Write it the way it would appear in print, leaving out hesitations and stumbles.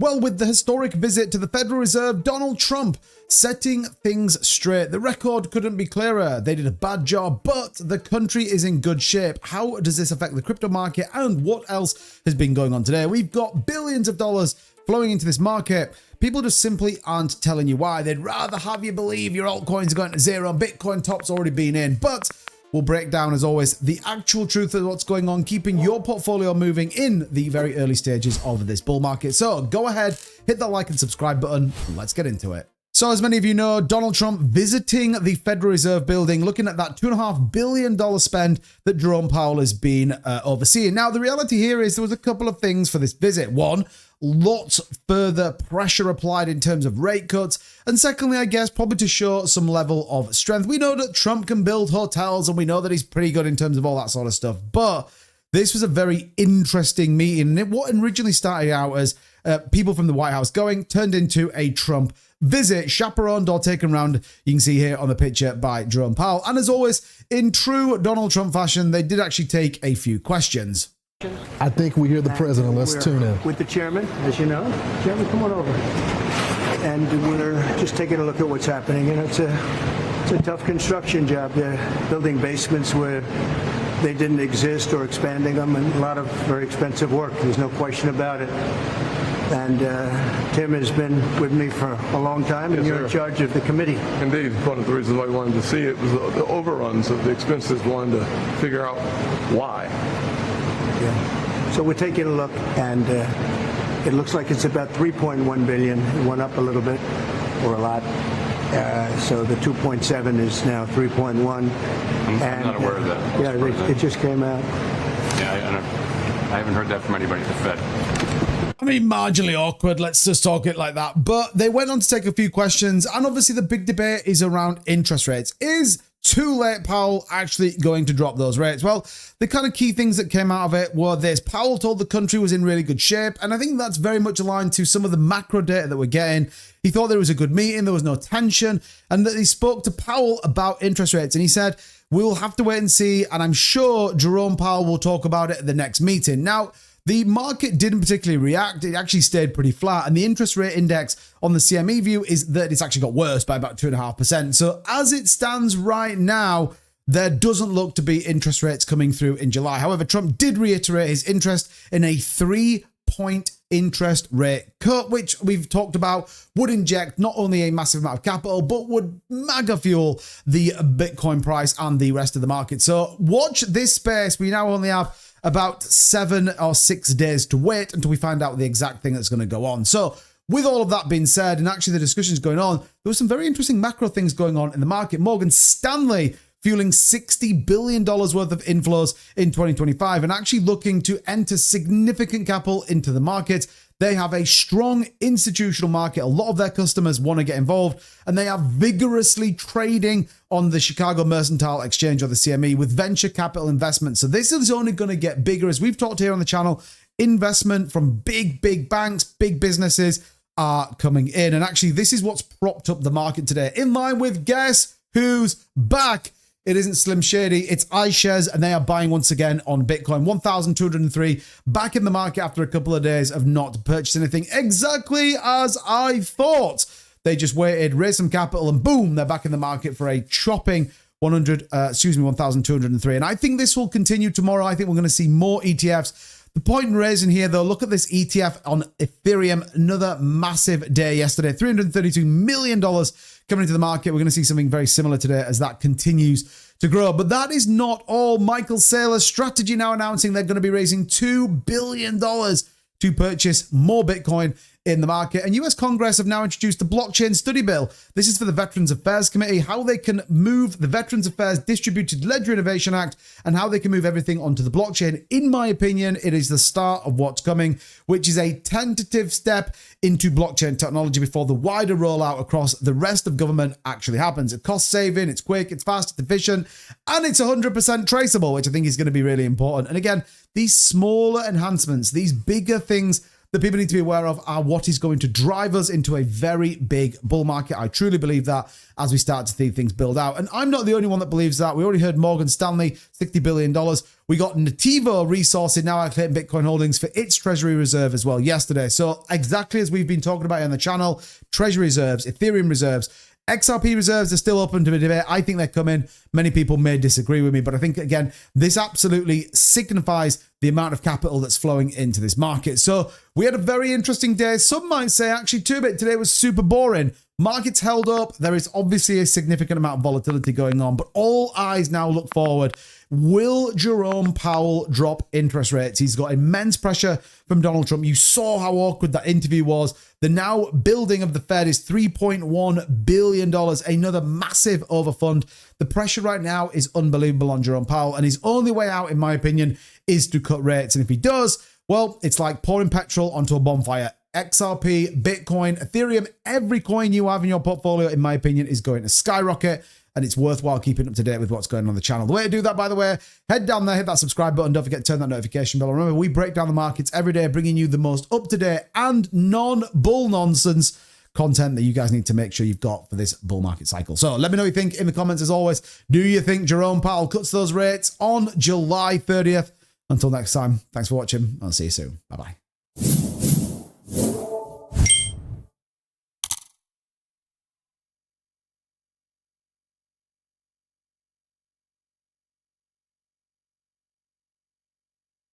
Well, with the historic visit to the Federal Reserve, Donald Trump setting things straight. The record couldn't be clearer. They did a bad job, but the country is in good shape. How does this affect the crypto market, and what else has been going on today? We've got billions of dollars flowing into this market. People just simply aren't telling you why. They'd rather have you believe your altcoins are going to zero. Bitcoin top's already been in, but we'll break down, as always, the actual truth of what's going on, keeping your portfolio moving in the very early stages of this bull market. So go ahead, hit that like and subscribe button, and let's get into it. So as many of you know, Donald Trump visiting the Federal Reserve building, looking at that $2.5 billion spend that Jerome Powell has been overseeing. Now, the reality here is there was a couple of things for this visit. One, lots further pressure applied in terms of rate cuts. And secondly, I guess, probably to show some level of strength. We know that Trump can build hotels, and we know that he's pretty good in terms of all that sort of stuff. But this was a very interesting meeting. And what originally started out as people from the White House going turned into a Trump visit, chaperoned or taken round, you can see here on the picture, by Jerome Powell. And as always, in true Donald Trump fashion, they did actually take a few questions. I think we hear the president. Let's tune in. With the chairman, as you know. Chairman, come on over. And we're just taking a look at what's happening. You know, it's a tough construction job. They're building basements where they didn't exist or expanding them, and a lot of very expensive work. There's no question about it. And Tim has been with me for a long time, and you're in charge of the committee. Indeed. One of the reasons why we wanted to see it was the overruns of the expenses, wanted to figure out why. Yeah. So we're taking a look, and it looks like it's about $3.1 billion. It went up a little bit, or a lot. So the 2.7 is now 3.1. I'm not aware of that. Yeah, it just came out. Yeah, I haven't heard that from anybody at the Fed. I mean, marginally awkward, let's just talk it like that. But they went on to take a few questions, and obviously the big debate is around interest rates. Is too late Powell actually going to drop those rates? Well, the kind of key things that came out of it were this. Powell told the country was in really good shape, and I think that's very much aligned to some of the macro data that we're getting. He thought there was a good meeting, there was no tension, and that he spoke to Powell about interest rates, and he said, we'll have to wait and see, and I'm sure Jerome Powell will talk about it at the next meeting. Now, the market didn't particularly react. It actually stayed pretty flat. And the interest rate index on the CME view is that it's actually got worse by about 2.5%. So as it stands right now, there doesn't look to be interest rates coming through in July. However, Trump did reiterate his interest in a 3-point interest rate cut, which we've talked about would inject not only a massive amount of capital, but would mega fuel the Bitcoin price and the rest of the market. So watch this space. We now only have about 7 or 6 days to wait until we find out the exact thing that's going to go on. So with all of that being said, and actually the discussions going on, there were some very interesting macro things going on in the market. Morgan Stanley fueling $60 billion worth of inflows in 2025 and actually looking to enter significant capital into the market. They have a strong institutional market. A lot of their customers want to get involved, and they are vigorously trading on the Chicago Mercantile Exchange, or the CME, with venture capital investment. So this is only going to get bigger. As we've talked here on the channel, investment from big banks, big businesses are coming in. And actually, this is what's propped up the market today, in line with guess who's back. It isn't Slim Shady, it's iShares, and they are buying once again on Bitcoin. 1,203 back in the market after a couple of days of not purchasing anything. Exactly as I thought. They just waited, raised some capital, and boom, they're back in the market for a chopping 1,203. And I think this will continue tomorrow. I think we're going to see more ETFs. The point in raising here, though, look at this ETF on Ethereum. Another massive day yesterday. $332 million coming into the market. We're going to see something very similar today as that continues to grow. But that is not all. Michael Saylor's Strategy now announcing they're going to be raising $2 billion to purchase more Bitcoin in the market. And US Congress have now introduced the blockchain study bill. This is for the Veterans Affairs Committee, how they can move the Veterans Affairs Distributed Ledger Innovation Act and how they can move everything onto the blockchain. In my opinion, it is the start of what's coming, which is a tentative step into blockchain technology before the wider rollout across the rest of government actually happens. It's cost saving, it's quick, it's fast, it's efficient, and it's 100% traceable, which I think is going to be really important. And again, these smaller enhancements, these bigger things that people need to be aware of are what is going to drive us into a very big bull market. I truly believe that as we start to see things build out. And I'm not the only one that believes that. We already heard Morgan Stanley, $60 billion. We got Nativo Resources now activating Bitcoin holdings for its treasury reserve as well yesterday. So exactly as we've been talking about on the channel, treasury reserves, Ethereum reserves, XRP reserves are still open to a debate. I think they're coming. Many people may disagree with me, but I think, again, this absolutely signifies the amount of capital that's flowing into this market. So we had a very interesting day. Some might say actually 2-bit today was super boring. Markets held up. There is obviously a significant amount of volatility going on, but all eyes now look forward. Will Jerome Powell drop interest rates? He's got immense pressure from Donald Trump. You saw how awkward that interview was. The now building of the Fed is $3.1 billion, another massive overfund. The pressure right now is unbelievable on Jerome Powell, and his only way out, in my opinion, is to cut rates. And if he does, well, it's like pouring petrol onto a bonfire. XRP, Bitcoin, Ethereum, every coin you have in your portfolio, in my opinion, is going to skyrocket. And it's worthwhile keeping up to date with what's going on the channel. The way to do that, by the way, head down there, hit that subscribe button. Don't forget to turn that notification bell. Remember, we break down the markets every day, bringing you the most up-to-date and non-bull nonsense content that you guys need to make sure you've got for this bull market cycle. So let me know what you think in the comments as always. Do you think Jerome Powell cuts those rates on July 30th? Until next time, thanks for watching. I'll see you soon. Bye-bye.